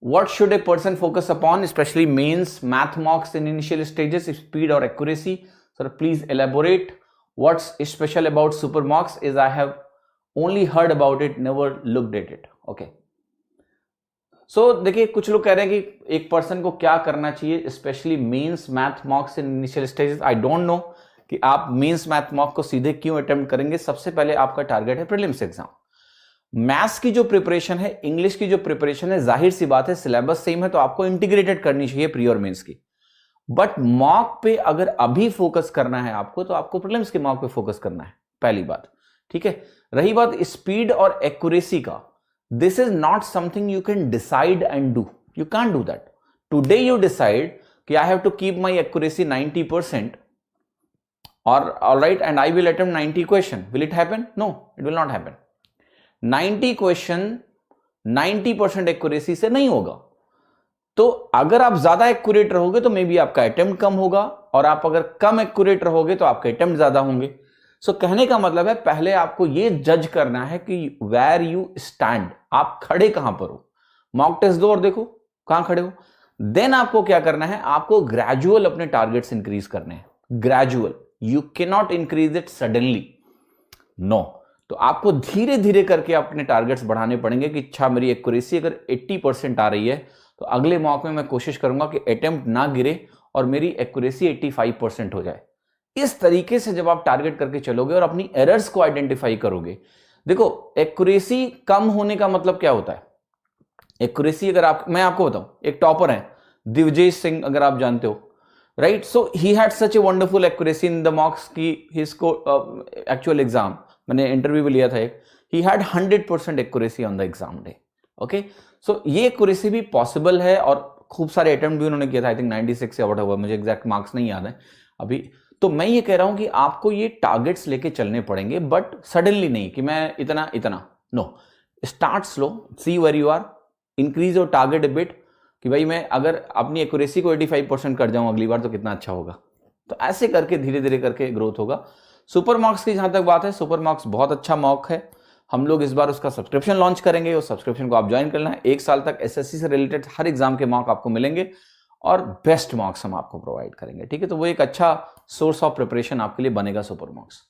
What should a person focus upon, especially mains, math mocks in initial stages, speed or accuracy? Sir, please elaborate. What's special about super mocks is I have only heard about it, never looked at it. Okay. सो देखिए, कुछ लोग कह रहे हैं कि एक person को क्या करना चाहिए, specially mains math mocks in initial stages. I don't know कि आप मेंस मैथ मॉक को सीधे क्यों अटेम्प्ट करेंगे. सबसे पहले आपका टारगेट है प्रीलिम्स एग्जाम. मैथ्स की जो प्रिपरेशन है, इंग्लिश की जो प्रिपरेशन है, जाहिर सी बात है सिलेबस सेम है तो आपको इंटीग्रेटेड करनी चाहिए प्री और मेंस की. बट मॉक पे अगर अभी फोकस करना है आपको तो आपको प्रीलिम्स के मॉक पे फोकस करना है, पहली बात. ठीक है. रही बात स्पीड और एक्यूरेसी का, this is not something you can decide and do. You can't do that. Today you decide कि I have to keep my accuracy 90% or alright and I will attempt 90 question. Will it happen? No, it will not happen. 90 question 90% accuracy से नहीं होगा. तो अगर आप ज्यादा accurate रहोगे तो मे बी आपका अटेम्प्ट कम होगा, और आप अगर कम एक्यूरेट रहोगे तो आपके अटेम्प्ट ज्यादा होंगे. सो कहने का मतलब है पहले आपको ये जज करना है कि वेयर यू स्टैंड, आप खड़े कहां पर हो. मॉक टेस्ट दो और देखो कहां खड़े हो. देन आपको क्या करना है, आपको ग्रेजुअल अपने टारगेट्स इंक्रीज करने हैं. Gradual, you can not increase it suddenly, no. तो आपको धीरे धीरे करके अपने टारगेट्स बढ़ाने पड़ेंगे कि अच्छा मेरी एक्यूरेसी अगर 80% आ रही है तो अगले मॉक में मैं कोशिश करूंगा कि अटेम्प्ट ना गिरे और मेरी एक्यूरेसी 85% हो जाए. इस तरीके से जब आप टारगेट करके चलोगे और अपनी एरर्स को आइडेंटिफाई करोगे. देखो, एक्यूरेसी कम होने का मतलब क्या होता है. एक्यूरेसी अगर मैं आपको बताऊं, एक टॉपर है दिवजेश सिंह, अगर आप जानते हो, right. So he had such a wonderful accuracy in the mocks की हिसको एक्चुअल एग्जाम, मैंने इंटरव्यू भी लिया था एक. He had 100% accuracy on the exam day. Okay. So ये एक्यूरेसी भी पॉसिबल है और खूब सारे अटेम्प्ट भी उन्होंने किया था. आई थिंक 96 या व्हाटएवर, मुझे एग्जैक्ट मार्क्स नहीं याद है अभी. तो मैं ये कह रहा हूं कि आपको ये टारगेट्स लेके चलने पड़ेंगे, बट सडनली नहीं कि मैं इतना इतना, no. Start slow, see where you are, increase your target a bit, कि भाई मैं अगर अपनी एक्यूरेसी को 85% कर जाऊं अगली बार तो कितना अच्छा होगा. तो ऐसे करके धीरे धीरे करके ग्रोथ होगा. सुपर मॉक्स की जहां तक बात है, सुपर मॉक्स बहुत अच्छा मॉक है. हम लोग इस बार उसका सब्सक्रिप्शन लॉन्च करेंगे, उस सब्सक्रिप्शन को आप ज्वाइन करना है. 1 साल तक एसएससी से रिलेटेड हर एग्जाम के मॉक आपको मिलेंगे और बेस्ट मॉक्स हम आपको प्रोवाइड करेंगे. ठीक है. तो वो एक अच्छा सोर्स ऑफ प्रिपरेशन आपके लिए बनेगा सुपर मॉक्स.